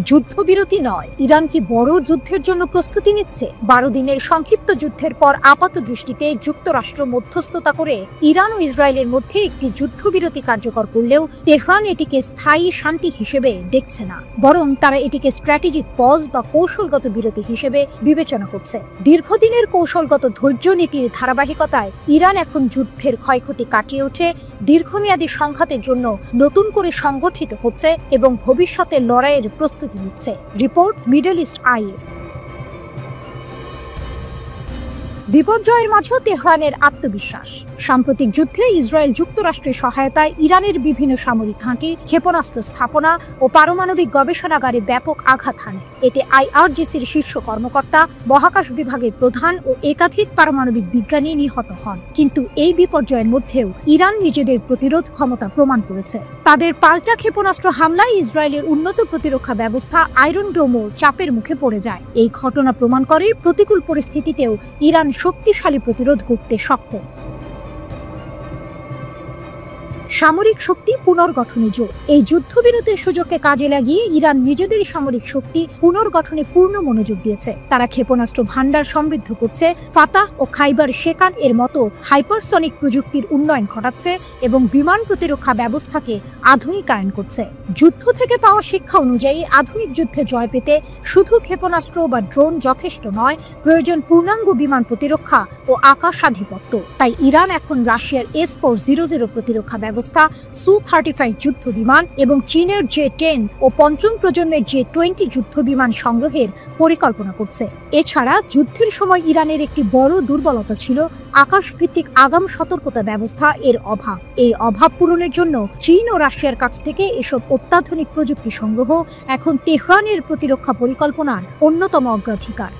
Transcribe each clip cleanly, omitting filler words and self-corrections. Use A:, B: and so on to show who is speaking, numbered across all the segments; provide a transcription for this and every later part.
A: যুদ্ধবিরতি নয়, ইরান কি বড় যুদ্ধের জন্য প্রস্তুতি নিচ্ছে? 12 দিনের সংক্ষিপ্ত যুদ্ধের পর আপাত দৃষ্টিতে যুক্তরাষ্ট্র মধ্যস্থতা করে ইরান ও ইসরায়েলের মধ্যে একটি যুদ্ধবিরতি কার্যকর করলেও তেহরান এটিকে স্থায়ী শান্তি হিসেবে দেখছে না, বরং তারা এটিকে স্ট্র্যাটেজিক পজ বা কৌশলগত বিরতি হিসেবে বিবেচনা করছে। দীর্ঘদিনের কৌশলগত ধৈর্য নীতির ধারাবাহিকতায় ইরান এখন যুদ্ধের ক্ষয়ক্ষতি কাটিয়ে উঠে দীর্ঘমেয়াদী সংঘাতের জন্য নতুন করে সংগঠিত হচ্ছে এবং ভবিষ্যতে লড়াইয়ের প্রস্তুতি নিচ্ছে। Report middle East Eye. বিপর্যয়ের মাঝেও তেহরানের আত্মবিশ্বাস। সাম্প্রতিক যুদ্ধে ইসরায়েল যুক্তরাষ্ট্রের সহায়তায় ইরানের বিভিন্ন সামরিক ঘাঁটি, ক্ষেপণাস্ত্র স্থাপনা ও পারমাণবিক গবেষণাগারে ব্যাপক আঘাত হানে। এতে আইআরজিসির শীর্ষ কর্মকর্তা, মহাকাশ বিভাগের প্রধান ও একাধিক পারমাণবিক বিজ্ঞানী নিহত হন। কিন্তু এই বিপর্যয়ের মধ্যেও ইরান নিজেদের প্রতিরোধ ক্ষমতা প্রমাণ করেছে। তাদের পাল্টা ক্ষেপণাস্ত্র হামলায় ইসরায়েলের উন্নত প্রতিরক্ষা ব্যবস্থা আয়রন ডোমও চাপের মুখে পড়ে যায়। এই ঘটনা প্রমাণ করে প্রতিকূল পরিস্থিতিতেও ইরান শক্তিশালী প্রতিরোধ করতে সক্ষম। সামরিক শক্তি পুনর্গঠনে জোর। এই যুদ্ধবিরতির সুযোগকে কাজে লাগিয়ে ইরান নিজেদের সামরিক শক্তি পুনর্গঠনে পূর্ণ মনোযোগ দিয়েছে। তারা ক্ষেপণাস্ত্র ভান্ডার সমৃদ্ধ করছে, ফাতাহ ও খাইবার শেকান এর মতো হাইপারসনিক প্রযুক্তির উন্নয়ন ঘটাচ্ছে এবং বিমান প্রতিরক্ষা ব্যবস্থাকে আধুনিকায়ন করছে। যুদ্ধ থেকে পাওয়া শিক্ষা অনুযায়ী আধুনিক যুদ্ধে জয় পেতে শুধু ক্ষেপণাস্ত্র বা ড্রোন যথেষ্ট নয়, প্রয়োজন পূর্ণাঙ্গ বিমান প্রতিরক্ষা ও আকাশাধিপত্য। তাই ইরান এখন রাশিয়ার S-400 প্রতিরক্ষা ব্যবস্থা, Su-35 যুদ্ধ বিমান এবং চীনের J-10 ও পঞ্চম প্রজন্মের J-20 যুদ্ধ বিমান সংগ্রহের পরিকল্পনা করছে। এছাড়া যুদ্ধের সময় ইরানের একটি বড় দুর্বলতা ছিল আকাশভিত্তিক আগাম সতর্কতা ব্যবস্থা এর অভাব। এই অভাব পূরণের জন্য চীন ও রাশিয়ার কাছ থেকে এসব অত্যাধুনিক প্রযুক্তি সংগ্রহ এখন তেহরানের প্রতিরক্ষা পরিকল্পনার অন্যতম অগ্রাধিকার।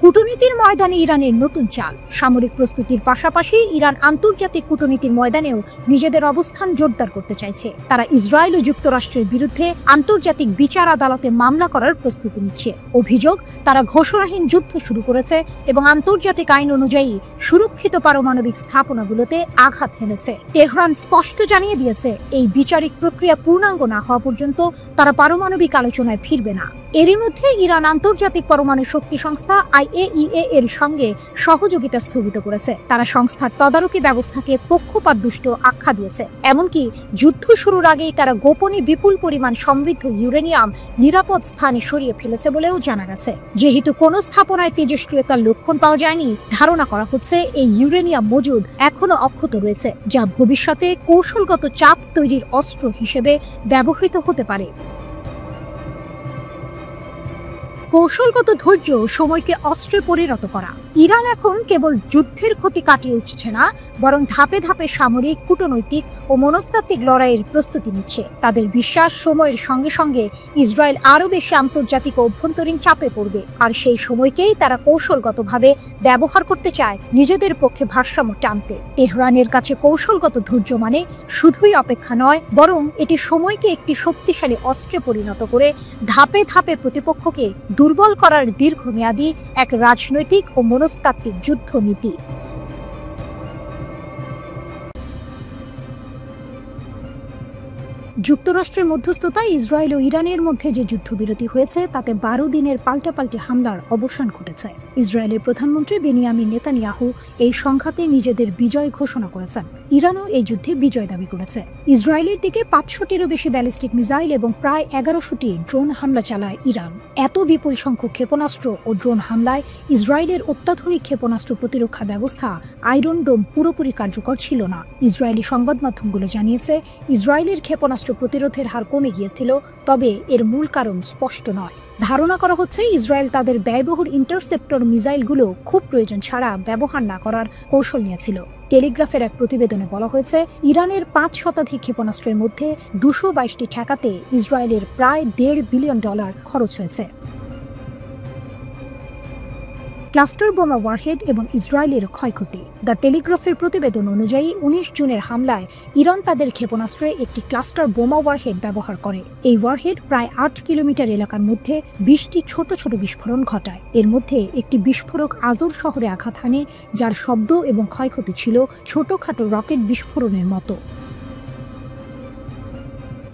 A: কূটনীতির ময়দানে ইরানের নতুন চাল। সামরিক প্রস্তুতির পাশাপাশি ইরান আন্তর্জাতিক কূটনীতির ময়দানেও নিজেদের অবস্থান জোরদার করতে চাইছে। তারা ইসরায়েল ও যুক্তরাষ্ট্রের বিরুদ্ধে আন্তর্জাতিক বিচার আদালতে মামলা করার প্রস্তুতি নিচ্ছে। অভিযোগ, তারা ঘোষণাহীন যুদ্ধ শুরু করেছে এবং আন্তর্জাতিক আইন অনুযায়ী সুরক্ষিত পারমাণবিক স্থাপনাগুলোতে আঘাত হেনেছে। তেহরান স্পষ্ট জানিয়ে দিয়েছে, এই বিচারিক প্রক্রিয়া পূর্ণাঙ্গ না হওয়া পর্যন্ত তারা পারমাণবিক আলোচনায় ফিরবে না। এরই মধ্যে ইরান আন্তর্জাতিক পরমাণু শক্তি সংস্থা IAEA এর সঙ্গে সহযোগিতা স্থগিত করেছে। তারা সংস্থার তদারকি ব্যবস্থাকে পক্ষপাতদুষ্ট আখ্যা দিয়েছে। এমনকি যুদ্ধ শুরুর আগেই তারা গোপনে বিপুল পরিমাণ সমৃদ্ধ ইউরেনিয়াম নিরাপদ স্থানে সরিয়ে ফেলেছে বলেও জানা গেছে। যেহেতু কোনো স্থাপনায় তেজস্ক্রিয়তার লক্ষণ পাওয়া যায়নি, ধারণা করা হচ্ছে এই ইউরেনিয়াম মজুদ এখনো অক্ষত রয়েছে, যা ভবিষ্যতে কৌশলগত চাপ তৈরির অস্ত্র হিসেবে ব্যবহৃত হতে পারে। কৌশলগত ধৈর্য সময়কে অস্ত্রে পরিণত করা। ইরান এখন কেবল যুদ্ধের ক্ষতি কাটিয়ে উঠছে না, বরং ধাপে ধাপে সামরিক, কূটনৈতিক ও মনস্তাত্ত্বিক লড়াইয়ের প্রস্তুতি নিচ্ছে। তাদের বিশ্বাস, সময়ের সঙ্গে সঙ্গে ইসরায়েল আরও বেশি আন্তর্জাতিক ও অভ্যন্তরীণ চাপে পড়বে, আর সেই সময়কেই তারা কৌশলগতভাবে ব্যবহার করতে চায় নিজেদের পক্ষে ভারসাম্য টানতে। তেহরানের কাছে কৌশলগত ধৈর্য মানে শুধুই অপেক্ষা নয়, বরং এটি সময়কে একটি শক্তিশালী অস্ত্রে পরিণত করে ধাপে ধাপে প্রতিপক্ষকে দুর্বল করার দীর্ঘমেয়াদী এক রাজনৈতিক ও মনস্তাত্ত্বিক যুদ্ধনীতি। যুক্তরাষ্ট্রের মধ্যস্থতায় ইসরায়েল ও ইরানের মধ্যে যে যুদ্ধবিরতি হয়েছে তাতে 12 দিনের পাল্টাপাল্টি হামলার অবসান ঘটেছে। ইসরায়েলের প্রধানমন্ত্রী বেনিয়ামিন নেতানিয়াহু এই সংঘাতে নিজেদের বিজয় ঘোষণা করেছেন। ইরানও এই যুদ্ধে বিজয় দাবি করেছে। ইসরায়েলের দিকে 500টিরও বেশি ব্যালিস্টিক মিসাইল এবং প্রায় 1100টি ড্রোন হামলা চালায় ইরান। এত বিপুল সংখ্যক ক্ষেপণাস্ত্র ও ড্রোন হামলায় ইসরায়েলের অত্যাধুনিক ক্ষেপণাস্ত্র প্রতিরক্ষা ব্যবস্থা আয়রন ডোম পুরোপুরি কার্যকর ছিল না। ইসরায়েলি সংবাদ মাধ্যমগুলো জানিয়েছে, ইসরায়েলের ক্ষেপণাস্ত্র প্রতিরোধের হার কমে গিয়েছিল, তবে এর মূল কারণ স্পষ্ট নয়। ধারণা করা হচ্ছে ইসরায়েল তাদের ব্যয়বহুল ইন্টারসেপ্টর মিসাইলগুলো খুব প্রয়োজন ছাড়া ব্যবহার না করার কৌশল নিয়েছিল। টেলিগ্রাফের এক প্রতিবেদনে বলা হয়েছে, ইরানের 5 শতাধিক ক্ষেপণাস্ত্রের মধ্যে 222টি ঠেকাতে ইসরায়েলের প্রায় $1.5 বিলিয়ন খরচ হয়েছে। ক্লাস্টার বোমা ওয়ারহেড এবং ইসরায়েলের ক্ষয়ক্ষতি। দ্য টেলিগ্রাফের প্রতিবেদন অনুযায়ী 19 জুনের হামলায় ইরান তাদের ক্ষেপণাস্ত্রে একটি ক্লাস্টার বোমা ওয়ারহেড ব্যবহার করে। এই ওয়ারহেড প্রায় 8 কিলোমিটার এলাকার মধ্যে 20টি ছোট ছোট বিস্ফোরণ ঘটায়। এর মধ্যে একটি বিস্ফোরক আজর শহরে আঘাত হানে, যার শব্দ এবং ক্ষয়ক্ষতি ছিল ছোটখাটো রকেট বিস্ফোরণের মতো।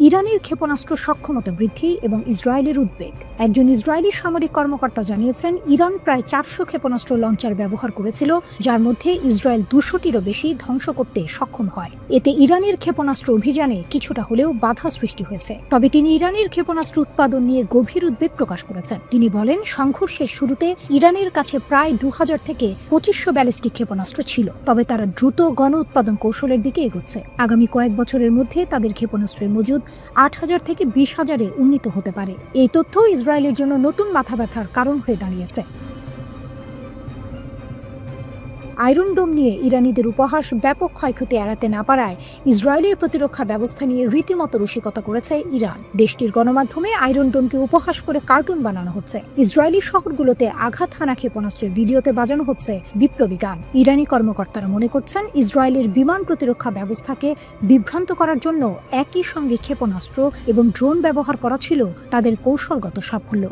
A: ইরানের ক্ষেপণাস্ত্র সক্ষমতা বৃদ্ধি এবং ইসরায়েলের উদ্বেগ। একজন ইসরায়েলি সামরিক কর্মকর্তা জানিয়েছেন, ইরান প্রায় 400 ক্ষেপণাস্ত্র লঞ্চার ব্যবহার করেছিল, যার মধ্যে ইসরায়েল 200টিরও বেশি ধ্বংস করতে সক্ষম হয়। এতে ইরানের ক্ষেপণাস্ত্র অভিযানে কিছুটা হলেও বাধা সৃষ্টি হয়েছে। তবে তিনি ইরানের ক্ষেপণাস্ত্র উৎপাদন নিয়ে গভীর উদ্বেগ প্রকাশ করেছেন। তিনি বলেন, সংঘর্ষের শুরুতে ইরানের কাছে প্রায় 2000 থেকে 2500 ব্যালিস্টিক ক্ষেপণাস্ত্র ছিল, তবে তারা দ্রুত গণ উৎপাদন কৌশলের দিকে এগোচ্ছে। আগামী কয়েক বছরের মধ্যে তাদের ক্ষেপণাস্ত্রের মজুদ 8000 থেকে 20000-এ উন্নীত হতে পারে। এই তথ্য ইসরায়েলের জন্য নতুন মাথা ব্যথার কারণ হয়ে দাঁড়িয়েছে। আয়রন ডোম নিয়ে ইরানিদের উপহাস ব্যাপক ক্ষয়ক্ষতি এড়াতে না পারায় ইসরায়েলের প্রতিরক্ষা ব্যবস্থা নিয়ে রীতিমতো রসিকতা করেছে ইরান। দেশটির গণমাধ্যমে আয়রন ডোমকে উপহাস করে কার্টুন বানানো হচ্ছে। ইসরায়েলি শহরগুলোতে আঘাত হানা ক্ষেপণাস্ত্রের ভিডিওতে বাজানো হচ্ছে বিপ্লবী গান। ইরানি কর্মকর্তারা মনে করছেন, ইসরায়েলের বিমান প্রতিরক্ষা ব্যবস্থাকে বিভ্রান্ত করার জন্য একই সঙ্গে ক্ষেপণাস্ত্র এবং ড্রোন ব্যবহার করা ছিল তাদের কৌশলগত সাফল্য।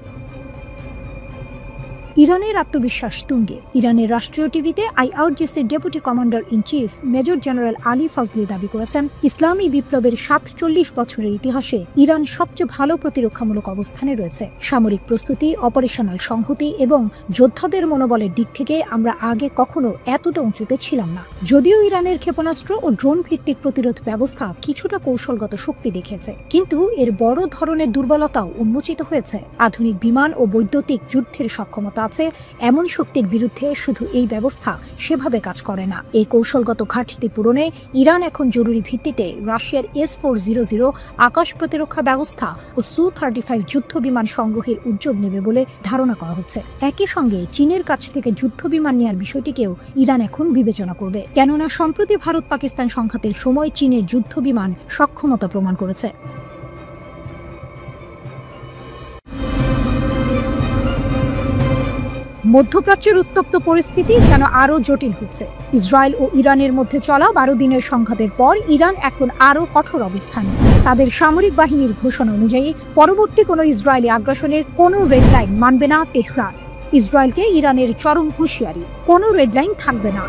A: ইরানের আত্মবিশ্বাস তুঙ্গে। ইরানের রাষ্ট্রীয় টিভিতে আইআরজিসির deputy commander in chief major general Ali Fazli দাবি করেছেন, ইসলামী বিপ্লবের 47 বছরের ইতিহাসে ইরান সবচেয়ে ভালো প্রতিরক্ষামূলক অবস্থানে রয়েছে। সামরিক প্রস্তুতি, অপারেশনাল সংহতি এবং যোদ্ধাদের মনোবলের দিক থেকে আমরা আগে কখনো এতটা উঁচুতে ছিলাম না। যদিও ইরানের ক্ষেপণাস্ত্র ও ড্রোন ভিত্তিক প্রতিরোধ ব্যবস্থা কিছুটা কৌশলগত শক্তি দেখিয়েছে, কিন্তু এর বড় ধরনের দুর্বলতাও উন্মোচিত হয়েছে। আধুনিক বিমান ও বৈদ্যুতিক যুদ্ধের সক্ষমতা আছে, এমন শক্তির বিরুদ্ধে শুধু এই ব্যবস্থা সেভাবে কাজ করে না। এই কৌশলগত ঘাটতি পূরণে ইরান এখন জরুরি ভিত্তিতে রাশিয়ার S-400 আকাশ প্রতিরক্ষা ব্যবস্থা ও Su-35 যুদ্ধ বিমান সংগ্রহের উদ্যোগ নেবে বলে ধারণা করা হচ্ছে। একই সঙ্গে চীনের কাছ থেকে যুদ্ধ বিমান নেওয়ার বিষয়টিকেও ইরান এখন বিবেচনা করবে, কেননা সম্প্রতি ভারত পাকিস্তান সংঘাতের সময় চীনের যুদ্ধ বিমান সক্ষমতা প্রমাণ করেছে। মধ্যপ্রাচ্যের উত্তপ্ত পরিস্থিতি যেন আরও জটিল হচ্ছে। ইসরায়েল ও ইরানের মধ্যে চলা 12 দিনের সংঘাতের পর ইরান এখন আরও কঠোর অবস্থানে। তাদের সামরিক বাহিনীর ঘোষণা অনুযায়ী পরবর্তী কোনো ইসরায়েলি আগ্রাসনে কোনো রেড লাইন মানবে না তেহরান। ইসরায়েলকে ইরানের চরম হুঁশিয়ারি, কোনো রেড লাইন থাকবে না।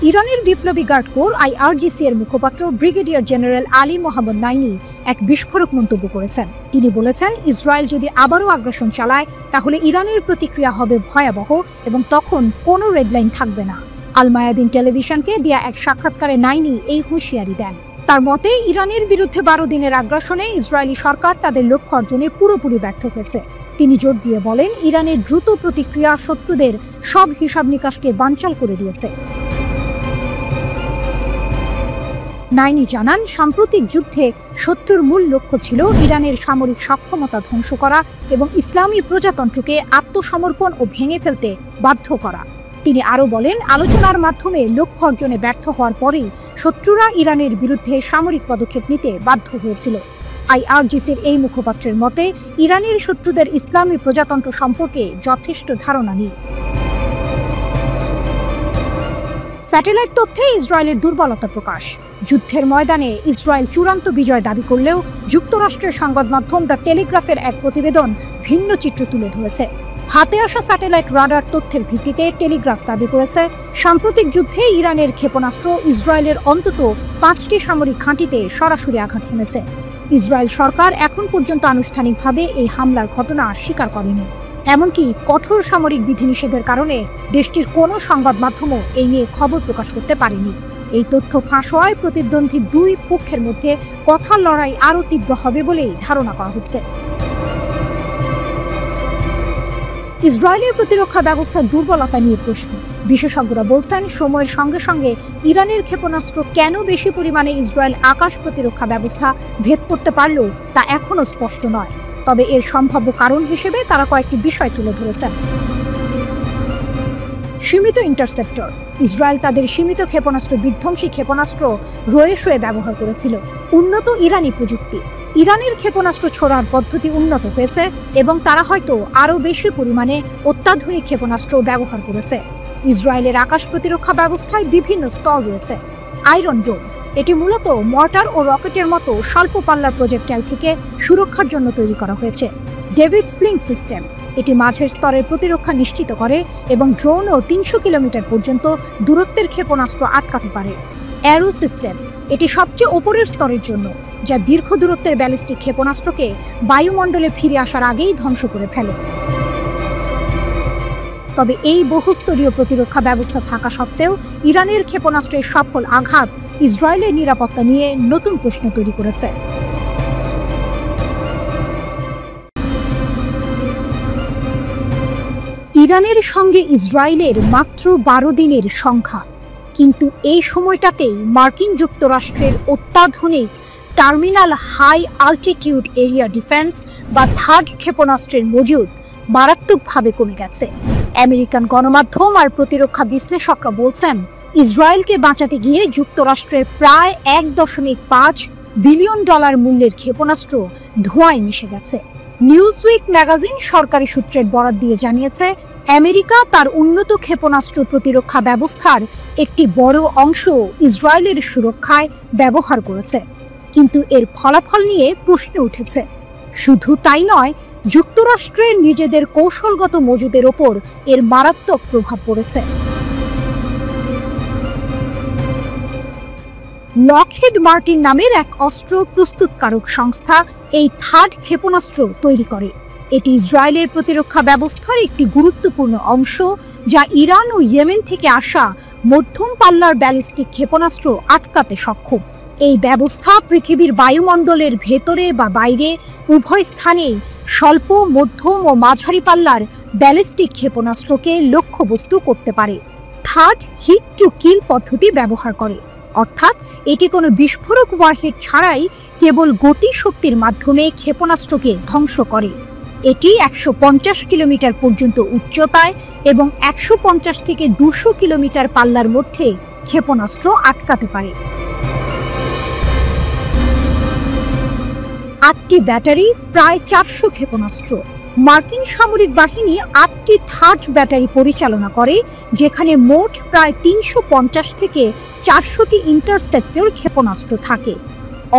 A: ইরানের বিপ্লবী গার্ড কোর আইআরজিসি এর মুখপাত্র ব্রিগেডিয়ার জেনারেল আলী মোহাম্মদ নাইনি এক বিস্ফোরক মন্তব্য করেছেন। তিনি বলেছেন, ইসরায়েল যদি আবারও আগ্রাসন চালায় তাহলে ইরানের প্রতিক্রিয়া হবে ভয়াবহ এবং তখন কোনো রেডলাইন থাকবে না। আল মায়াদিন টেলিভিশনকে দেয়া এক সাক্ষাৎকারে নাইনি এই হুঁশিয়ারি দেন। তার মতে, ইরানের বিরুদ্ধে 12 দিনের আগ্রাসনে ইসরায়েলি সরকার তাদের লক্ষ্য অর্জনে পুরোপুরি ব্যর্থ হয়েছে। তিনি জোর দিয়ে বলেন, ইরানের দ্রুত প্রতিক্রিয়া শত্রুদের সব হিসাব নিকাশকে বানচাল করে দিয়েছে। নাইনি জানান, সাম্প্রতিক যুদ্ধে শত্রুর মূল লক্ষ্য ছিল ইরানের সামরিক সক্ষমতা ধ্বংস করা এবং ইসলামী প্রজাতন্ত্রকে আত্মসমর্পণ ও ভেঙে ফেলতে বাধ্য করা। তিনি আরও বলেন, আলোচনার মাধ্যমে লক্ষ্য অর্জনে ব্যর্থ হওয়ার পরেই শত্রুরা ইরানের বিরুদ্ধে সামরিক পদক্ষেপ নিতে বাধ্য হয়েছিল। আইআরজিসির এই মুখপাত্রের মতে, ইরানের শত্রুদের ইসলামী প্রজাতন্ত্র সম্পর্কে যথেষ্ট ধারণা নেই। স্যাটেলাইট তথ্যে ইসরায়েলের দুর্বলতা প্রকাশ। যুদ্ধের ময়দানে ইসরায়েল চূড়ান্ত বিজয় দাবি করলেও যুক্তরাষ্ট্রের সংবাদ মাধ্যম দ্য টেলিগ্রাফের এক প্রতিবেদন ভিন্ন চিত্র তুলে ধরেছে। হাতে আসা স্যাটেলাইট রাডার তথ্যের ভিত্তিতে টেলিগ্রাফ দাবি করেছে, সাম্প্রতিক যুদ্ধে ইরানের ক্ষেপণাস্ত্র ইসরায়েলের অন্তত 5টি সামরিক ঘাঁটিতে সরাসরি আঘাত হেনেছে। ইসরায়েল সরকার এখন পর্যন্ত আনুষ্ঠানিকভাবে এই হামলার ঘটনা স্বীকার করেনি। এমনকি কঠোর সামরিক বিধিনিষেধের কারণে দেশটির কোনো সংবাদ মাধ্যমও এই নিয়ে খবর প্রকাশ করতে পারেনি। এই তথ্য ফাঁস হওয়ায় প্রতিদ্বন্দ্বী দুই পক্ষের মধ্যে কথার লড়াই আরও তীব্র হবে বলেই ধারণা করা হচ্ছে। ইসরায়েলের প্রতিরক্ষা ব্যবস্থার দুর্বলতা নিয়ে প্রশ্ন। বিশেষজ্ঞরা বলছেন, সময়ের সঙ্গে সঙ্গে ইরানের ক্ষেপণাস্ত্র কেন বেশি পরিমাণে ইসরায়েল আকাশ প্রতিরক্ষা ব্যবস্থা ভেদ করতে পারল তা এখনও স্পষ্ট নয়। তবে এর সম্ভাব্য কারণ হিসেবে তারা কয়েকটি বিষয় তুলে ধরেছেন। সীমিত ইন্টারসেপ্টর। ইসরায়েল তাদের সীমিত ক্ষেপণাস্ত্র বিধ্বংসী ক্ষেপণাস্ত্র রয়ে শয়ে ব্যবহার করেছিল। উন্নত ইরানি প্রযুক্তি। ইরানের ক্ষেপণাস্ত্র ছোড়ার পদ্ধতি উন্নত হয়েছে এবং তারা হয়তো আরও বেশি পরিমাণে অত্যাধুনিক ক্ষেপণাস্ত্র ব্যবহার করেছে। ইসরায়েলের আকাশ প্রতিরক্ষা ব্যবস্থায় বিভিন্ন স্তর রয়েছে। আয়রন ডোম, এটি মূলত মর্টার ও রকেটের মতো স্বল্প পাল্লার প্রজেক্টাইল থেকে সুরক্ষার জন্য তৈরি করা হয়েছে। ডেভিড স্লিং সিস্টেম, এটি মাঝের স্তরের প্রতিরক্ষা নিশ্চিত করে এবং ড্রোনও 300 কিলোমিটার পর্যন্ত দূরত্বের ক্ষেপণাস্ত্র আটকাতে পারে। অ্যারো সিস্টেম, এটি সবচেয়ে ওপরের স্তরের জন্য, যা দীর্ঘ দূরত্বের ব্যালিস্টিক ক্ষেপণাস্ত্রকে বায়ুমণ্ডলে ফিরে আসার আগেই ধ্বংস করে ফেলে। তবে এই বহুস্তরীয় প্রতিরক্ষা ব্যবস্থা থাকা সত্ত্বেও ইরানের ক্ষেপণাস্ত্রের সফল আঘাত ইসরায়েলের নিরাপত্তা নিয়ে নতুন প্রশ্ন তৈরি করেছে। ইরানের সঙ্গে ইসরায়েলের মাত্র 12 দিনের সংখ্যা, কিন্তু এই সময়টাতেই মার্কিন যুক্তরাষ্ট্রের অত্যাধুনিক terminal high altitude area defence বা থার্ড ক্ষেপণাস্ত্রের মজুদ মারাত্মকভাবে কমে গেছে। আমেরিকান গণমাধ্যম আর প্রতিরক্ষা বিশ্লেষকরা বলছেন, ইসরায়েলকে বাঁচাতে গিয়ে যুক্তরাষ্ট্রের প্রায় $1.5 বিলিয়ন মূল্যের ক্ষেপণাস্ত্র ধোঁয়ায় মিশে গেছে। নিউজউইক ম্যাগাজিন সরকারি সূত্রের বরাত দিয়ে জানিয়েছে, আমেরিকা তার উন্নত ক্ষেপণাস্ত্র প্রতিরক্ষা ব্যবস্থার একটি বড় অংশ ইসরায়েলের সুরক্ষায় ব্যবহার করেছে, কিন্তু এর ফলাফল নিয়ে প্রশ্ন উঠেছে। শুধু তাই নয়, যুক্তরাষ্ট্রের নিজেদের কৌশলগত মজুদের ওপর এর মারাত্মক প্রভাব পড়েছে। লকহিড মার্টিন নামের এক অস্ত্র প্রস্তুতকারক সংস্থা এই থার্ড ক্ষেপণাস্ত্র তৈরি করে। এটি ইসরায়েলের প্রতিরক্ষা ব্যবস্থার একটি গুরুত্বপূর্ণ অংশ, যা ইরান ও ইয়েমেন থেকে আসা মধ্যম পাল্লার ব্যালিস্টিক ক্ষেপণাস্ত্র আটকাতে সক্ষম। এই ব্যবস্থা পৃথিবীর বায়ুমণ্ডলের ভেতরে বা বাইরে উভয় স্থানেই স্বল্প, মধ্যম ও মাঝারি পাল্লার ব্যালিস্টিক ক্ষেপণাস্ত্রকে লক্ষ্যবস্তু করতে পারে। থার্ড হিট টু কিল পদ্ধতি ব্যবহার করে, অর্থাৎ এটি কোনো বিস্ফোরক ওয়ারহেড ছাড়াই কেবল গতিশক্তির মাধ্যমে ক্ষেপণাস্ত্রকে ধ্বংস করে। এটি 150 কিলোমিটার পর্যন্ত উচ্চতায় এবং 150 থেকে 200 কিলোমিটার পাল্লার মধ্যে ক্ষেপণাস্ত্র আটকাতে পারে। 8টি ব্যাটারি, প্রায় 400 ক্ষেপণাস্ত্র। মার্কিন সামরিক বাহিনী 8টি থার্ড ব্যাটারি পরিচালনা করে, যেখানে মোট প্রায় 350 থেকে 400টি ইন্টারসেপ্টর ক্ষেপণাস্ত্র থাকে।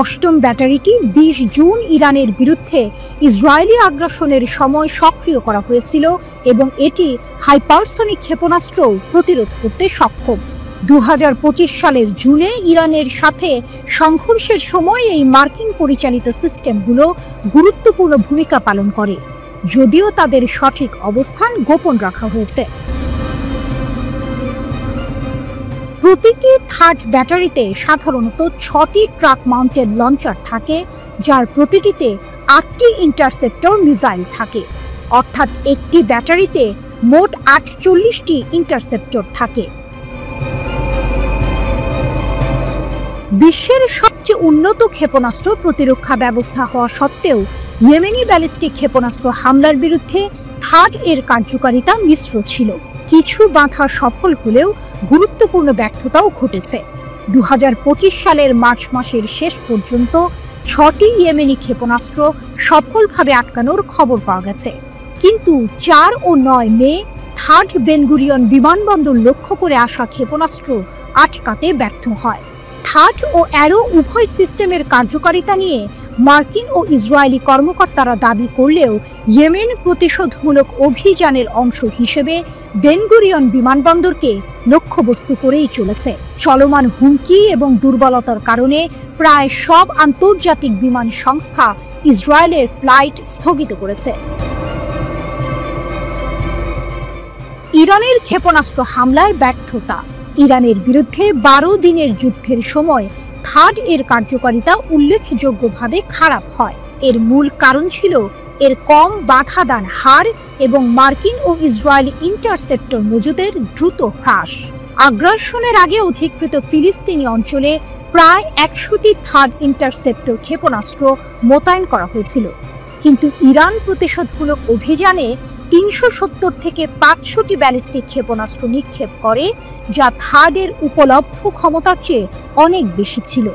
A: 8ম ব্যাটারিটি 20 জুন ইরানের বিরুদ্ধে ইসরায়েলি আগ্রাসনের সময় সক্রিয় করা হয়েছিল এবং এটি হাইপারসনিক ক্ষেপণাস্ত্র প্রতিরোধ করতে সক্ষম। 2025 সালের জুনে ইরানের সাথে সংঘর্ষের সময় এই মার্কিন পরিচালিত সিস্টেমগুলো গুরুত্বপূর্ণ ভূমিকা পালন করে, যদিও তাদের সঠিক অবস্থান গোপন রাখা হয়েছে। প্রতিটি থার্ড ব্যাটারিতে সাধারণত 6টি ট্রাক মাউন্টেড লঞ্চার থাকে, যার প্রতিটিতে 8টি ইন্টারসেপ্টর মিসাইল থাকে, অর্থাৎ একটি ব্যাটারিতে মোট 48টি ইন্টারসেপ্টর থাকে। বিশ্বের সবচেয়ে উন্নত ক্ষেপণাস্ত্র প্রতিরক্ষা ব্যবস্থা হওয়া সত্ত্বেও ইয়েমেনি ব্যালিস্টিক ক্ষেপণাস্ত্র হামলার বিরুদ্ধে থার্ড এর কার্যকারিতা মিশ্র ছিল। কিছু বাধা সফল হলেও গুরুত্বপূর্ণ ব্যর্থতাও ঘটেছে। 2025 সালের মার্চ মাসের শেষ পর্যন্ত 6টি ইয়েমেনি ক্ষেপণাস্ত্র সফলভাবে আটকানোর খবর পাওয়া গেছে, কিন্তু 4 ও 9 মে থার্ড বেনগুরিয়ন বিমানবন্দর লক্ষ্য করে আসা ক্ষেপণাস্ত্র আটকাতে ব্যর্থ হয়। থার্ড ও অ্যারো উভয় সিস্টেমের কার্যকারিতা নিয়ে মার্কিন ও ইসরায়েলি কর্মকর্তারা দাবি করলেও ইয়েমেন প্রতিশোধমূলক অভিযানের অংশ হিসেবে বেনগুরিয়ন বিমানবন্দরকে লক্ষ্যবস্তু করেই চলেছে। চলমান হুমকি এবং দুর্বলতার কারণে প্রায় সব আন্তর্জাতিক বিমান সংস্থা ইসরায়েলের ফ্লাইট স্থগিত করেছে। ইরানের ক্ষেপণাস্ত্র হামলায় ব্যর্থতা। ইরানের বিরুদ্ধে 12 দিনের যুদ্ধের সময় থার্ড এর কার্যকারিতা উল্লেখযোগ্যভাবে খারাপ হয়। এর মূল কারণ ছিল এর কম বাধাদান হার এবং মার্কিন ও ইসরায়েলি ইন্টারসেপ্টর মজুদের দ্রুত হ্রাস। আগ্রাসনের আগে অধিকৃত ফিলিস্তিনি অঞ্চলে প্রায় 100টি থার্ড ইন্টারসেপ্টর ক্ষেপণাস্ত্র মোতায়েন করা হয়েছিল, কিন্তু ইরান প্রতিশোধমূলক অভিযানে 370 থেকে 500টি ব্যালিস্টিক ক্ষেপণাস্ত্র নিক্ষেপ করে, যা থার্ডের উপলব্ধ ক্ষমতার চেয়ে অনেক বেশি ছিল।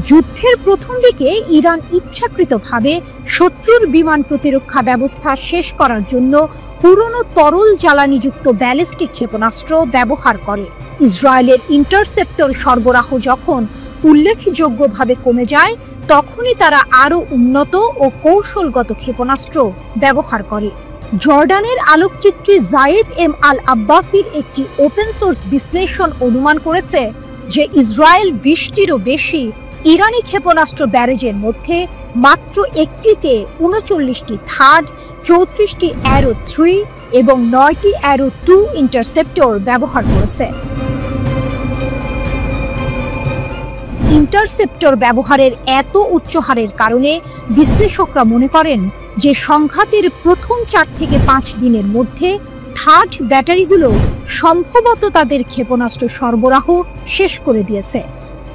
A: যুদ্ধের প্রথম দিকে ইরান ইচ্ছাকৃতভাবে শত্রুর বিমান প্রতিরক্ষা ব্যবস্থা শেষ করার জন্য পুরনো তরল জ্বালানিযুক্ত ব্যালিস্টিক ক্ষেপণাস্ত্র ব্যবহার করে। ইসরায়েলের ইন্টারসেপ্টর সরবরাহ যখন উল্লেখযোগ্যভাবে কমে যায়, তখনই তারা আরও উন্নত ও কৌশলগত ক্ষেপণাস্ত্র ব্যবহার করে। জর্ডানের আলোকচিত্রী জায়েদ এম আল আব্বাসির একটি ওপেন সোর্স বিশ্লেষণ অনুমান করেছে যে ইসরায়েল 20টিরও বেশি ইরানি ক্ষেপণাস্ত্র ব্যারেজের মধ্যে মাত্র একটিতে 39টি থার্ড, 34টি অ্যারো 3 এবং 9টি অ্যারো 2 ইন্টারসেপ্টর ব্যবহার করেছে। ইন্টারসেপ্টর ব্যবহারের এত উচ্চ হারের কারণে বিশ্লেষকরা মনে করেন যে সংঘাতের প্রথম 4 থেকে 5 দিনের মধ্যে থার্ড ব্যাটারিগুলো সম্ভবত তাদের ক্ষেপণাস্ত্র সরবরাহ শেষ করে দিয়েছে।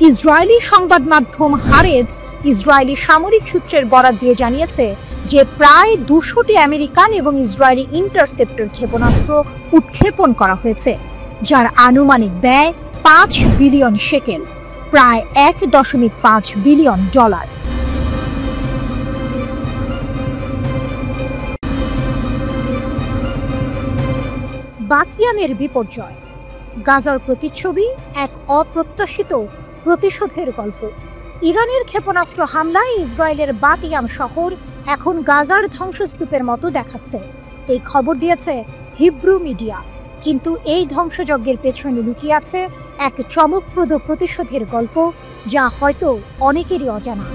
A: ইসরায়েলি সংবাদ মাধ্যম হারেজ ইসরায়েলি সামরিক সূত্রের বরাত দিয়ে জানিয়েছে যে প্রায় 200টি আমেরিকান এবং ইসরায়েলি ইন্টারসেপ্টর ক্ষেপণাস্ত্র উৎক্ষেপণ করা হয়েছে, যার আনুমানিক ব্যয় 5 বিলিয়ন শেকেল, প্রায় $1.5 বিলিয়ন। বাতিয়ামের বিপর্যয়, গাজার প্রতিচ্ছবি এক অপ্রত্যাশিত প্রতিশোধের গল্প। ইরানের ক্ষেপণাস্ত্র হামলায় ইসরায়েলের বাতিয়াম শহর এখন গাজার ধ্বংসস্তূপের মতো দেখাচ্ছে, এই খবর দিয়েছে হিব্রু মিডিয়া। কিন্তু এই ধ্বংসযজ্ঞের পেছনে লুকিয়ে আছে এক চমকপ্রদ প্রতিশোধের গল্প, যা হয়তো অনেকেরই অজানা।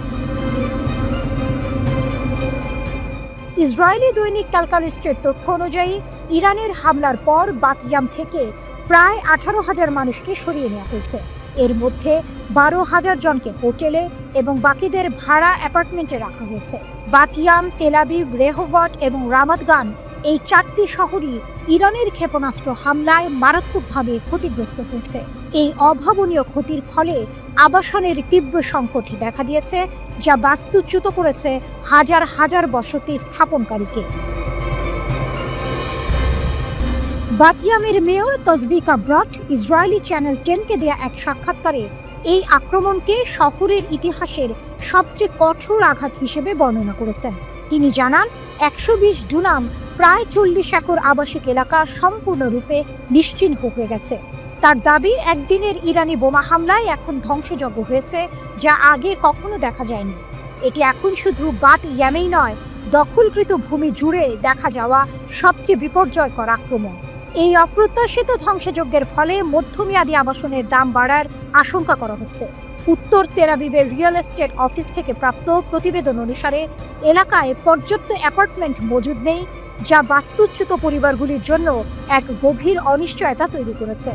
A: ইসরায়েলি দৈনিক ক্যালকালিস্টের তথ্য অনুযায়ী ইরানের হামলার পর বাতিয়াম থেকে প্রায় 18,000 মানুষকে সরিয়ে নেওয়া হয়েছে। এর মধ্যে 12,000 জনকে হোটেলে এবং বাকিদের ভাড়া অ্যাপার্টমেন্টে রাখা হয়েছে। বাতিয়াম, তেল আবিব, রেহোবট এবং রামাত গান, এই 4টি শহরই ইরানের ক্ষেপণাস্ত্র হামলায় মারাত্মকভাবে ক্ষতিগ্রস্ত হয়েছে। এই অভাবনীয় ক্ষতির ফলে আবাসনের তীব্র সংকট দেখা দিয়েছে, যা বাস্তুচ্যুত করেছে হাজার হাজার বসতি স্থাপনকারীকে। বাতিয়ামের মেয়র তসবিকা ব্রট ইসরায়েলি চ্যানেল 10কে দেয়া এক সাক্ষাৎকারে এই আক্রমণকে শহরের ইতিহাসের সবচেয়ে কঠোর আঘাত হিসেবে বর্ণনা করেছেন। তিনি জানান 120 ডুনাম প্রায় 40 একর আবাসিক এলাকা সম্পূর্ণরূপে নিশ্চিহ্ন হয়ে গেছে। তার দাবি, একদিনের ইরানি বোমা হামলায় এখন ধ্বংসযজ্ঞ হয়েছে, যা আগে কখনো দেখা যায়নি। এটি এখন শুধু বাতিয়ামেই নয়, দখলকৃত ভূমি জুড়ে দেখা যাওয়া সবচেয়ে বিপর্যয়কর আক্রমণ। এই অপ্রত্যাশিত ধ্বংসযজ্ঞের ফলে মধ্যমেয়াদী আবাসনের দাম বাড়ার আশঙ্কা করা হচ্ছে। উত্তর তেল আবিবের রিয়েল এস্টেট অফিস থেকে প্রাপ্ত প্রতিবেদন অনুসারে এলাকায় পর্যাপ্ত অ্যাপার্টমেন্ট মজুদ নেই, যা বাস্তুচ্যুত পরিবারগুলির জন্য এক গভীর অনিশ্চয়তা তৈরি করেছে।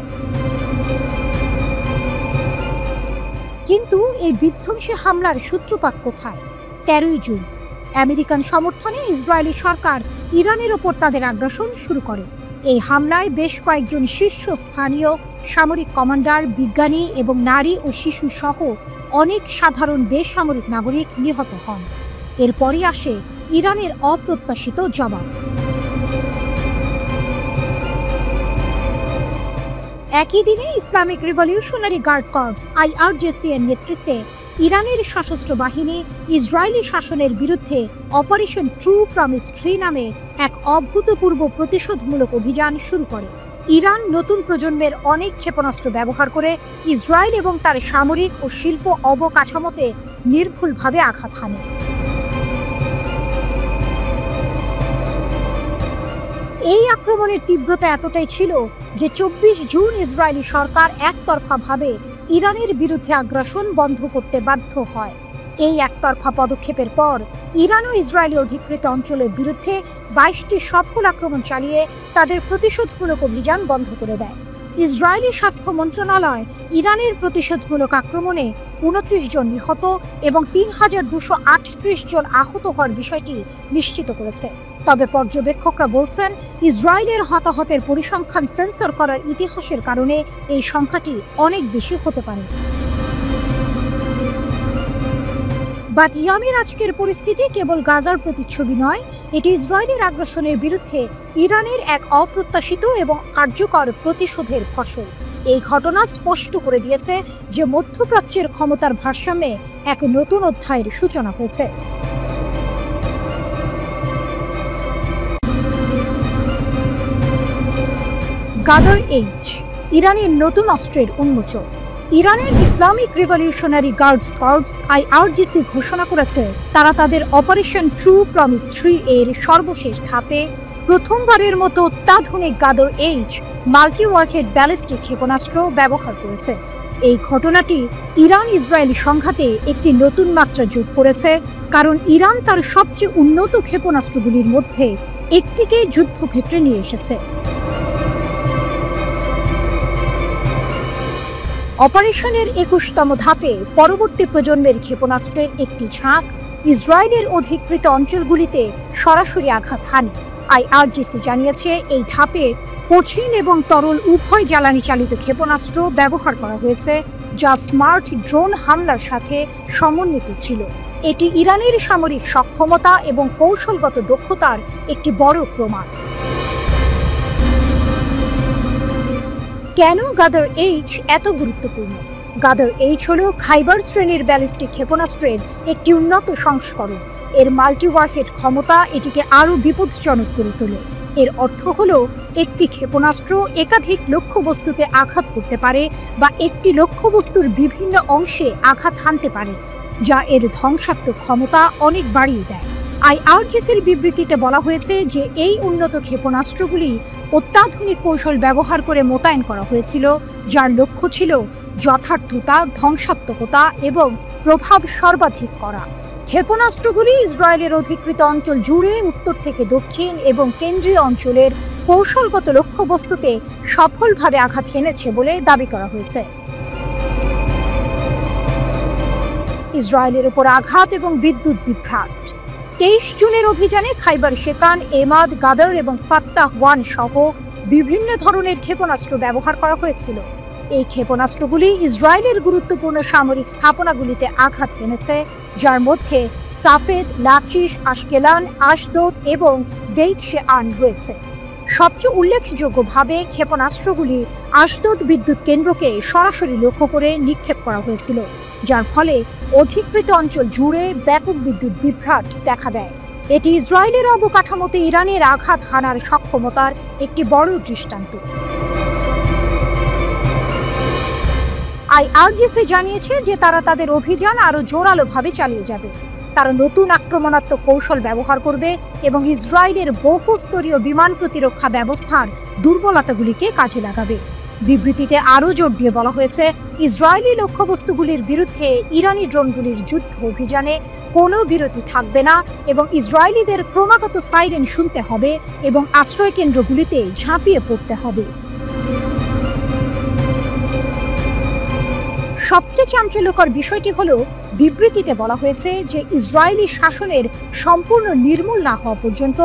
A: কিন্তু এই বিধ্বংসী হামলার সূত্রপাত কোথায়? 13ই জুন আমেরিকান সমর্থনে ইসরায়েলি সরকার ইরানের ওপর তাদের আগ্রাসন শুরু করে। এই হামলায় বেশ কয়েকজন শীর্ষস্থানীয় সামরিক কমান্ডার, বিজ্ঞানী এবং নারী ও শিশু সহ অনেক সাধারণ বেসামরিক নাগরিক নিহত হন। এরপরই আসে ইরানের অপ্রত্যাশিত জবাব। একই দিনে Islamic Revolutionary Guard Corps IRGC এর নেতৃত্বে ইরানের সশস্ত্র বাহিনী ইসরায়েলি শাসনের বিরুদ্ধে অপারেশন ট্রু প্রমিস 3 নামে এক অভূতপূর্ব প্রতিশোধমূলক অভিযান শুরু করে। ইরান নতুন প্রজন্মের অনেক ক্ষেপণাস্ত্র ব্যবহার করে ইসরায়েল এবং তার সামরিক ও শিল্প অবকাঠামোতে নির্ভুলভাবে আঘাত হানে। এই আক্রমণের তীব্রতা এতটাই ছিল যে 24 জুন ইসরায়েলি সরকার একতরফাভাবে ইরানের বিরুদ্ধে আগ্রাসন বন্ধ করতে বাধ্য হয়। এই একতরফা পদক্ষেপের পর ইরান ও ইসরায়েলি অধিকৃত অঞ্চলের বিরুদ্ধে 22টি সফল আক্রমণ চালিয়ে তাদের প্রতিশোধমূলক অভিযান বন্ধ করে দেয়। ইসরায়েলি স্বাস্থ্য মন্ত্রণালয় ইরানের প্রতিশোধমূলক আক্রমণে 29 জন নিহত এবং 3238 জন আহত হওয়ার বিষয়টি নিশ্চিত করেছে। তবে পর্যবেক্ষকরা বলছেন, ইসরায়েলের হতাহতের পরিসংখ্যান সেন্সর করার ইতিহাসের কারণে এই সংখ্যাটি অনেক বেশি হতে পারে। বাতিয়ামের আজকের পরিস্থিতি কেবল গাজার প্রতিচ্ছবি নয়, এটি ইসরায়েলের আগ্রাসনের বিরুদ্ধে ইরানের এক অপ্রত্যাশিত এবং কার্যকর প্রতিশোধের ফসল। এই ঘটনা স্পষ্ট করে দিয়েছে যে মধ্যপ্রাচ্যের ক্ষমতার ভারসাম্যে এক নতুন অধ্যায়ের সূচনা হয়েছে। গাদার এইচ, ইরানের নতুন অস্ত্রের উন্মোচন। ইরানের Islamic revolutionary guards corps IRGC ঘোষণা করেছে তারা তাদের অপারেশন ট্রু প্রমিস 3 এর সর্বশেষ ধাপে প্রথমবারের মতো অত্যাধুনিক গাদর এইচ মাল্টি ওয়ারহেড ব্যালিস্টিক ক্ষেপণাস্ত্র ব্যবহার করেছে। এই ঘটনাটি ইরান ইসরায়েলি সংঘাতে একটি নতুন মাত্রা যোগ করেছে, কারণ ইরান তার সবচেয়ে উন্নত ক্ষেপণাস্ত্রগুলির মধ্যে একটিকে যুদ্ধক্ষেত্রে নিয়ে এসেছে। অপারেশনের ২১তম ধাপে পরবর্তী প্রজন্মের ক্ষেপণাস্ত্রের একটি ঝাঁক ইসরায়েলের অধিকৃত অঞ্চলগুলিতে সরাসরি আঘাত হানে। আইআরজিসি জানিয়েছে, এই ধাপে কঠিন এবং তরল উভয় জ্বালানি চালিত ক্ষেপণাস্ত্র ব্যবহার করা হয়েছে, যা স্মার্ট ড্রোন হামলার সাথে সমন্বিত ছিল। এটি ইরানের সামরিক সক্ষমতা এবং কৌশলগত দক্ষতার একটি বড় প্রমাণ। কেন গাদর এইচ এত গুরুত্বপূর্ণ? গাদর এইচ হল খাইবার শ্রেণীর ব্যালিস্টিক ক্ষেপণাস্ত্রের একটি উন্নত সংস্করণ। এর মাল্টি ওয়ারহেড ক্ষমতা এটিকে আরও বিপজ্জনক করে তোলে। এর অর্থ হল একটি ক্ষেপণাস্ত্র একাধিক লক্ষ্যবস্তুতে আঘাত করতে পারে বা একটি লক্ষ্যবস্তুর বিভিন্ন অংশে আঘাত হানতে পারে, যা এর ধ্বংসাত্মক ক্ষমতা অনেক বাড়িয়ে দেয়। আইআরজিসির বিবৃতিতে বলা হয়েছে যে এই উন্নত ক্ষেপণাস্ত্রগুলি অত্যাধুনিক কৌশল ব্যবহার করে মোতায়েন করা হয়েছিল, যার লক্ষ্য ছিল যথার্থতা, ধ্বংসাত্মকতা এবং প্রভাব সর্বাধিক করা। ক্ষেপণাস্ত্রগুলি ইসরায়েলের অধিকৃত অঞ্চল জুড়ে উত্তর থেকে দক্ষিণ এবং কেন্দ্রীয় অঞ্চলের কৌশলগত লক্ষ্যবস্তুতে সফলভাবে আঘাত হেনেছে বলে দাবি করা হয়েছে। ইসরায়েলের উপর আঘাত এবং বিদ্যুৎ বিভ্রাট। ২৩ জুনের অভিযানে খাইবার শেকান, এমাদ, গাদর এবং ফাত্তাহ 1 সহ বিভিন্ন ধরনের ক্ষেপণাস্ত্র ব্যবহার করা হয়েছিল। এই ক্ষেপণাস্ত্রগুলি ইসরায়েলের গুরুত্বপূর্ণ সামরিক স্থাপনাগুলিতে আঘাত হেনেছে, যার মধ্যে সাফেদ, লাকিশ, আশকেলান, আশদোদ এবং বেইত শেআন রয়েছে। সবচেয়ে উল্লেখযোগ্যভাবে ক্ষেপণাস্ত্রগুলি আশদোদ বিদ্যুৎ কেন্দ্রকে সরাসরি লক্ষ্য করে নিক্ষেপ করা হয়েছিল, যার ফলে অধিকৃত অঞ্চল জুড়ে ব্যাপক বিদ্যুৎ বিভ্রাট দেখা দেয়। এটি ইসরায়েলের অবকাঠামোতে ইরানের আঘাত হানার সক্ষমতার একটি বড় দৃষ্টান্ত। আইআরজিসি জানিয়েছে যে তারা তাদের অভিযান আরও জোরালোভাবে চালিয়ে যাবে। তারা নতুন আক্রমণাত্মক কৌশল ব্যবহার করবে এবং ইসরায়েলের বহুস্তরীয় বিমান প্রতিরক্ষা ব্যবস্থার দুর্বলতাগুলিকে কাজে লাগাবে। বিবৃতিতে আরও জোর দিয়ে বলা হয়েছে, ইসরায়েলি লক্ষ্যবস্তুগুলির বিরুদ্ধে ইরানি ড্রোনগুলির যুদ্ধ অভিযানে কোনো বিরতি থাকবে না এবং ইসরায়েলিদের ক্রমাগত সাইরেন শুনতে হবে এবং আশ্রয়কেন্দ্রগুলিতে ঝাঁপিয়ে পড়তে হবে। সবচেয়ে চাঞ্চল্যকর বিষয়টি হল, বিবৃতিতে বলা হয়েছে যে ইসরায়েলি শাসনের সম্পূর্ণ নির্মূল না হওয়া পর্যন্ত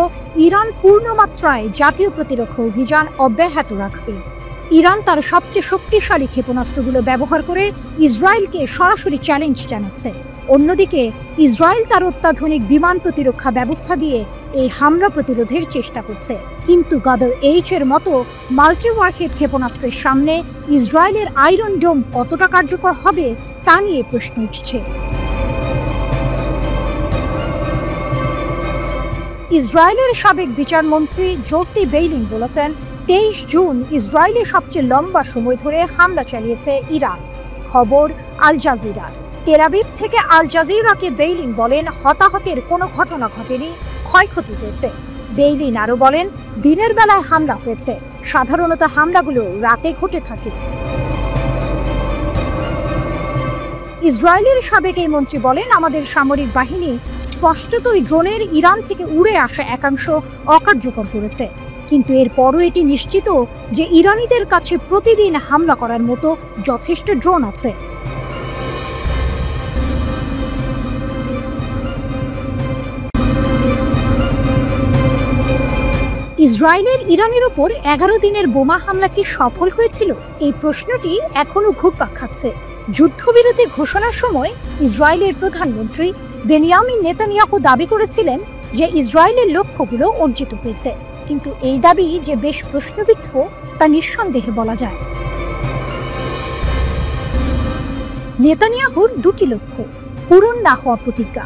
A: ইরান পূর্ণমাত্রায় জাতীয় প্রতিরক্ষা অভিযান অব্যাহত রাখবে। ইরান তার সবচেয়ে শক্তিশালী ক্ষেপণাস্ত্রগুলো ব্যবহার করে ইসরায়েলকে সরাসরি চ্যালেঞ্জ জানাচ্ছে। অন্যদিকে ইসরায়েল তার অত্যাধুনিক বিমান প্রতিরক্ষা ব্যবস্থা দিয়ে এই হামলা প্রতিরোধের চেষ্টা করছে, কিন্তু গাদর এইচ এর মতো মাল্টি ওয়ারহেড ক্ষেপণাস্ত্রের সামনে ইসরায়েলের আয়রন ডোম কতটা কার্যকর হবে তা নিয়ে প্রশ্ন উঠছে। ইসরায়েলের সাবেক বিচারমন্ত্রী জোসি বেইলিন বলেছেন, ২৩ জুন ইসরায়েলে সবচেয়ে লম্বা সময় ধরে হামলা চালিয়েছে ইরান। খবর আল জাজিরার। তেল আবিব থেকে আল জাজিরাকে বেইলিন বলেন, হতাহতের কোনো ঘটনা ঘটেনি, ক্ষয়ক্ষতি হয়েছে। বেইলিন আরও বলেন, দিনের বেলায় হামলা হয়েছে, সাধারণত হামলাগুলো রাতে ঘটে থাকে। ইসরায়েলের সাবেক এই মন্ত্রী বলেন, আমাদের সামরিক বাহিনী স্পষ্টতই ড্রোনের ইরান থেকে উড়ে আসা একাংশ অকার্যকর করেছে, কিন্তু এরপরও এটি নিশ্চিত যে ইরানিদের কাছে প্রতিদিন হামলা করার মতো যথেষ্ট ড্রোন আছে। ইসরায়েলের ইরানের ওপর ১১ দিনের বোমা হামলা কি সফল হয়েছিল? এই প্রশ্নটি এখনও ঘুরপাক খাচ্ছে। যুদ্ধবিরতি ঘোষণার সময় ইসরায়েলের প্রধানমন্ত্রী বেনিয়ামিন নেতানিয়াহু দাবি করেছিলেন যে ইসরায়েলের লক্ষ্যগুলো অর্জিত হয়েছে, কিন্তু এই দাবি যে বেশ প্রশ্নবিদ্ধ তা নিঃসন্দেহে বলা যায়। নেতানিয়াহুর দুটি লক্ষ্য পূরণ না হওয়া প্রতিজ্ঞা।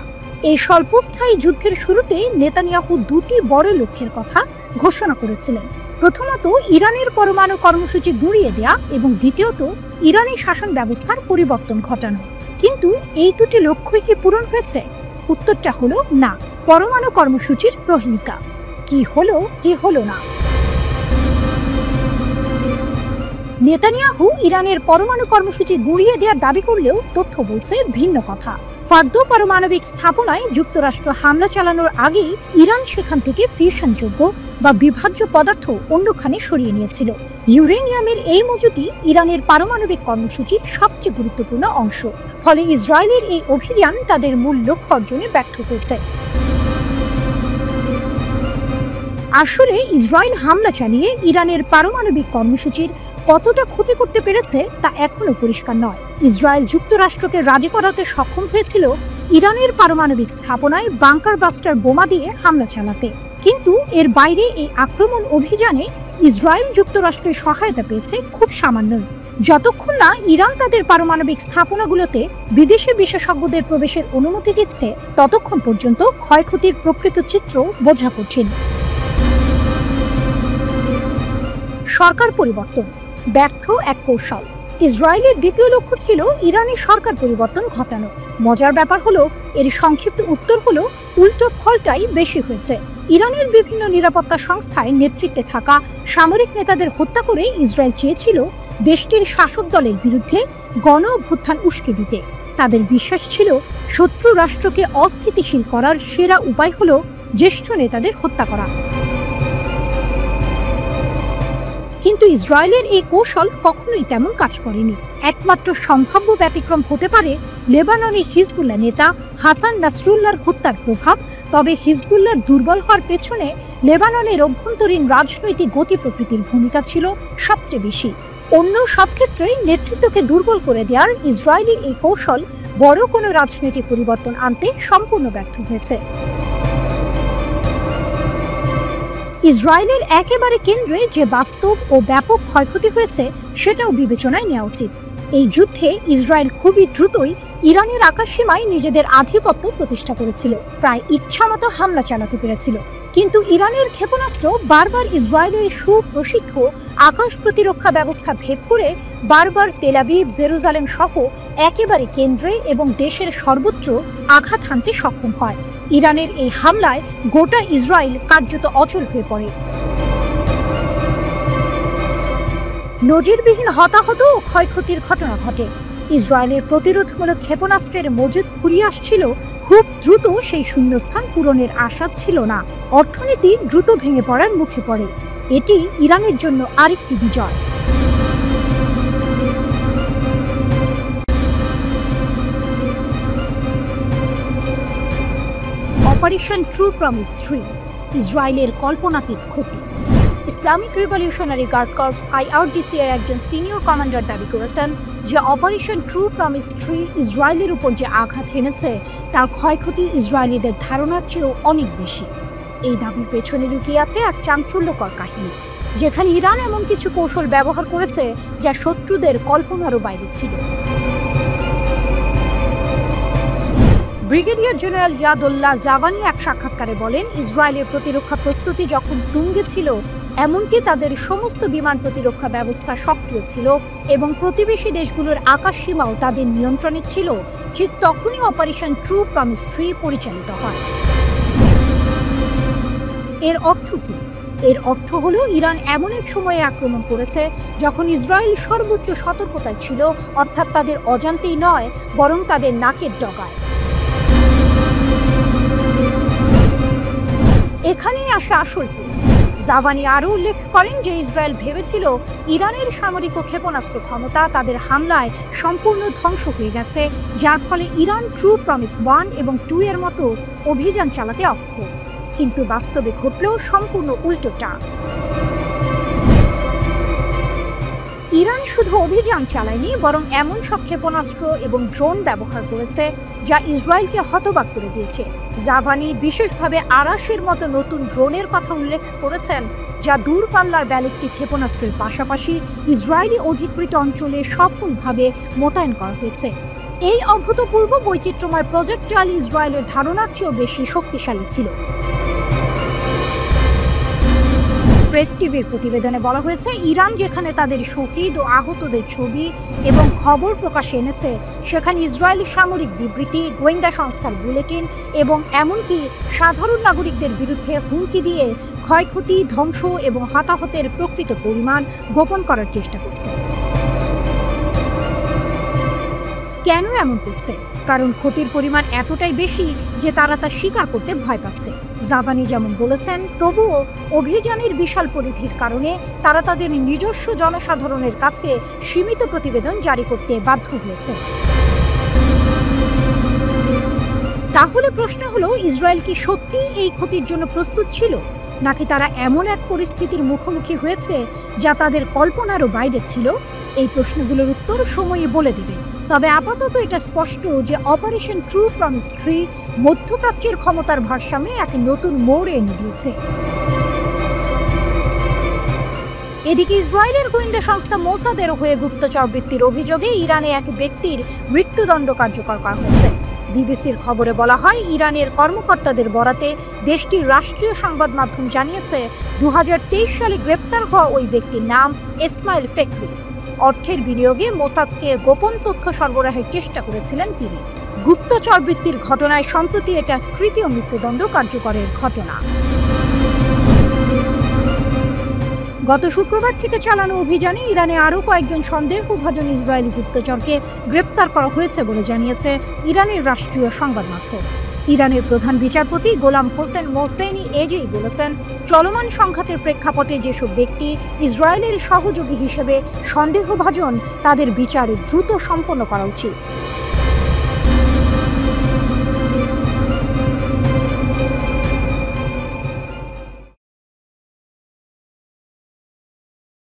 A: এই স্বল্পস্থায়ী যুদ্ধের শুরুতে নেতানিয়াহু দুটি বড় লক্ষ্যের কথা ঘোষণা করেছিলেন। প্রথমত, ইরানের পরমাণু কর্মসূচি গুঁড়িয়ে দেয়া এবং দ্বিতীয়ত, ইরানি শাসন ব্যবস্থার পরিবর্তন ঘটানো। কিন্তু এই দুটি লক্ষ্যই কি পূরণ হয়েছে? উত্তরটা হলো না। পরমাণু কর্মসূচির প্রহেলিকা। কি হলো কি হলো না। নেতানিয়াহু ইরানের পরমাণু কর্মসূচি গুঁড়িয়ে দেওয়ার দাবি করলেও তথ্য বলছে ভিন্ন কথা। ফার্দো পারমাণবিক স্থাপনায় যুক্তরাষ্ট্র হামলা চালানোর আগেই ইরান সেখান থেকে ফিউশনযোগ্য বা বিভাজ্য পদার্থ অন্যখানে সরিয়ে নিয়েছিল। ইউরেনিয়ামের এই মজুতি ইরানের পারমাণবিক কর্মসূচির সবচেয়ে গুরুত্বপূর্ণ অংশ। ফলে ইসরায়েলের এই অভিযান তাদের মূল লক্ষ্য অর্জনে ব্যর্থ হয়েছে। আসলে ইসরায়েল হামলা চালিয়ে ইরানের পারমাণবিক কর্মসূচির কতটা ক্ষতি করতে পেরেছে তা এখনো পরিষ্কার নয়। ইসরায়েল যুক্তরাষ্ট্রকে রাজি করাতে সক্ষম হয়েছিল ইরানের পারমাণবিক স্থাপনায় বাংকার বাস্টার বোমা দিয়ে হামলা চালাতে, কিন্তু এর বাইরে এই আক্রমণ অভিযানে ইসরায়েল যুক্তরাষ্ট্রের সহায়তা পেয়েছে খুব সামান্যই। যতক্ষণ না ইরান তাদের পারমাণবিক স্থাপনাগুলোতে বিদেশি বিশেষজ্ঞদের প্রবেশের অনুমতি দিচ্ছে, ততক্ষণ পর্যন্ত ক্ষয়ক্ষতির প্রকৃত চিত্র বোঝা কঠিন। সরকার পরিবর্তন ব্যর্থ এক কৌশল। ইসরায়েলের দ্বিতীয় লক্ষ্য ছিল ইরানের সরকার পরিবর্তন ঘটানো। মজার ব্যাপার হলো, এর সংক্ষিপ্ত উত্তর হলো উল্টো ফলটাই বেশি হয়েছে। ইরানের বিভিন্ন নিরাপত্তা সংস্থায় নেতৃত্বে থাকা সামরিক নেতাদের হত্যা করে ইসরায়েল চেয়েছিল দেশটির শাসক দলের বিরুদ্ধে গণ অভ্যুত্থান উস্কে দিতে। তাদের বিশ্বাস ছিল শত্রু রাষ্ট্রকে অস্থিতিশীল করার সেরা উপায় হলো জ্যেষ্ঠ নেতাদের হত্যা করা। কিন্তু ইসরায়েলের এই কৌশল কখনোই তেমন কাজ করেনি। একমাত্র সম্ভাব্য ব্যতিক্রম হতে পারে লেবাননের হিজবুল্লাহ নেতা হাসান নাসরুল্লাহর হত্যার প্রভাব। তবে হিজবুল্লাহর দুর্বল হওয়ার পেছনে লেবাননের অভ্যন্তরীণ রাজনৈতিক গতি প্রকৃতির ভূমিকা ছিল সবচেয়ে বেশি। অন্য সব ক্ষেত্রেই নেতৃত্বকে দুর্বল করে দেওয়ার ইসরায়েলি এই কৌশল বড় কোনো রাজনৈতিক পরিবর্তন আনতে সম্পূর্ণ ব্যর্থ হয়েছে। ইসরায়েলের একেবারে কেন্দ্রে যে বাস্তব ও ব্যাপক ক্ষয়ক্ষতি হয়েছে সেটাও বিবেচনায় নেওয়া উচিত। এই যুদ্ধে ইসরায়েল খুবই দ্রুতই ইরানের আকাশসীমায় নিজেদের আধিপত্য প্রতিষ্ঠা করেছিল, প্রায় ইচ্ছামতো হামলা চালাতে পেরেছিল। কিন্তু ইরানের ক্ষেপণাস্ত্র বারবার ইসরায়েলের সুপ্রসিদ্ধ আকাশ প্রতিরক্ষা ব্যবস্থা ভেদ করে বারবার তেল আবিব, জেরুজালেম সহ একেবারে কেন্দ্রে এবং দেশের সর্বত্র আঘাত হানতে সক্ষম হয়। ইরানের এই হামলায় গোটা ইসরায়েল কার্যত অচল হয়ে পড়ে। নজিরবিহীন হতাহত ও ক্ষয়ক্ষতির ঘটনা ঘটে। ইসরায়েলের প্রতিরোধমূলক ক্ষেপণাস্ত্রের মজুদ ফুরিয়ে আসছিল। খুব দ্রুত সেই শূন্যস্থান পূরণের আশা ছিল না। অর্থনীতি দ্রুত ভেঙে পড়ার মুখে পড়ে। এটি ইরানের জন্য আরেকটি বিজয়। অপারেশন ট্রু প্রমিস 3, ইসরায়েলের কল্পনাতীত ক্ষতি। Islamic Revolutionary Guard Corps IRGC এর একজন সিনিয়র কমান্ডার দাবি করেছেন যে অপারেশন ট্রু প্রমিস 3 ইসরায়েলের উপর যে আঘাত হেনেছে তার ক্ষয়ক্ষতি ইসরায়েলিদের ধারণার চেয়েও অনেক বেশি। এই দাবির পেছনে লুকিয়ে আছে এক চাঞ্চল্যকর কাহিনী, যেখানে ইরান এমন কিছু কৌশল ব্যবহার করেছে যা শত্রুদের কল্পনারও বাইরে ছিল। ব্রিগেডিয়ার জেনারেল ইয়াদুল্লাহ জাভানি এক সাক্ষাৎকারে বলেন, ইসরায়েলের প্রতিরক্ষা প্রস্তুতি যখন তুঙ্গে ছিল, এমনকি তাদের সমস্ত বিমান প্রতিরক্ষা ব্যবস্থা সক্রিয় ছিল এবং প্রতিবেশী দেশগুলোর আকাশসীমাও তাদের নিয়ন্ত্রণে ছিল, ঠিক তখনই অপারেশন ট্রু প্রমিস 3 পরিচালিত হয়। এর অর্থ কি? এর অর্থ হলো ইরান এমন এক সময়ে আক্রমণ করেছে যখন ইসরায়েল সর্বোচ্চ সতর্কতায় ছিল, অর্থাৎ তাদের অজান্তেই নয়, বরং তাদের নাকের ডগায়। এখানেই আসে আসল টুইস্ট। জাভানি আরও উল্লেখ করেন যে ইসরায়েল ভেবেছিল ইরানের সামরিক ও ক্ষেপণাস্ত্র ক্ষমতা তাদের হামলায় সম্পূর্ণ ধ্বংস হয়ে গেছে, যার ফলে ইরান ট্রু প্রমিস 1 এবং 2 এর মতো অভিযান চালাতে অক্ষম। কিন্তু বাস্তবে ঘটল সম্পূর্ণ উল্টোটা। ইরান শুধু অভিযান চালায়নি, বরং এমন সব ক্ষেপণাস্ত্র এবং ড্রোন ব্যবহার করেছে যা ইসরায়েলকে হতবাক করে দিয়েছে। জাভানি বিশেষভাবে আরাশের মতো নতুন ড্রোনের কথা উল্লেখ করেছেন, যা দূরপাল্লার ব্যালিস্টিক ক্ষেপণাস্ত্রের পাশাপাশি ইসরায়েলি অধিকৃত অঞ্চলে সফলভাবে মোতায়েন করা হয়েছে। এই অভূতপূর্ব বৈচিত্র্যময় প্রজেক্টাইল ইসরায়েলের ধারণার চেয়েও বেশি শক্তিশালী ছিল। প্রেস টিভির প্রতিবেদনে বলা হয়েছে, ইরান যেখানে তাদের শহীদ ও আহতদের ছবি এবং খবর প্রকাশে এনেছে, সেখানে ইসরায়েলি সামরিক বিবৃতি, গোয়েন্দা সংস্থার বুলেটিন এবং এমনকি সাধারণ নাগরিকদের বিরুদ্ধে হুমকি দিয়ে ক্ষয়ক্ষতি, ধ্বংস এবং হতাহতের প্রকৃত পরিমাণ গোপন করার চেষ্টা করছে। কেন এমন করছে? কারণ ক্ষতির পরিমাণ এতটাই বেশি যে তারা তা স্বীকার করতে ভয় পাচ্ছে। জাভানি যেমন বলেছেন, তবুও অভিযানের বিশাল পরিধির কারণে তারা তাদের নিজস্ব জনসাধারণের কাছে সীমিত প্রতিবেদন জারি করতে বাধ্য হয়েছে। তাহলে প্রশ্ন হলো, ইসরায়েল কি সত্যিই এই ক্ষতির জন্য প্রস্তুত ছিল, নাকি তারা এমন এক পরিস্থিতির মুখোমুখি হয়েছে যা তাদের কল্পনারও বাইরে ছিল? এই প্রশ্নগুলোর উত্তর সময়ই বলে দিবে। তবে আপাতত এটা স্পষ্ট যে অপারেশন ট্রু প্রমিস 3 মধ্যপ্রাচ্যের ক্ষমতার ভারসাম্যে এক নতুন মোড় এনে দিয়েছে। এদিকে ইসরায়েলের গোয়েন্দা সংস্থা মোসাদের হয়ে গুপ্তচর বৃত্তির অভিযোগে ইরানে এক ব্যক্তির মৃত্যুদণ্ড কার্যকর করা হয়েছে। বিবিসির খবরে বলা হয়, ইরানের কর্মকর্তাদের বরাতে দেশটির রাষ্ট্রীয় সংবাদ মাধ্যম জানিয়েছে 2023 সালে গ্রেপ্তার হওয়া ওই ব্যক্তির নাম ইসমাইল ফেকরি। অর্থের বিনিয়োগে মোসাদকে গোপন তথ্য সরবরাহের চেষ্টা করেছিলেন তিনি। গুপ্তচর বৃত্তির ঘটনায় সম্প্রতি এটা তৃতীয় মৃত্যুদণ্ড কার্যকরের ঘটনা। গত শুক্রবার থেকে চালানো অভিযানে ইরানে আরও কয়েকজন সন্দেহভাজন ইসরায়েলি গুপ্তচরকে গ্রেপ্তার করা হয়েছে বলে জানিয়েছে ইরানের রাষ্ট্রীয় সংবাদ মাধ্যম। ইরানের প্রধান বিচারপতি গোলাম হোসেন মোসেনি এজেই বলেছেন, চলমান সংঘাতের প্রেক্ষাপটে যেসব ব্যক্তি ইসরায়েলের সহযোগী হিসেবে সন্দেহভাজন, তাদের বিচার দ্রুত সম্পন্ন করা উচিত।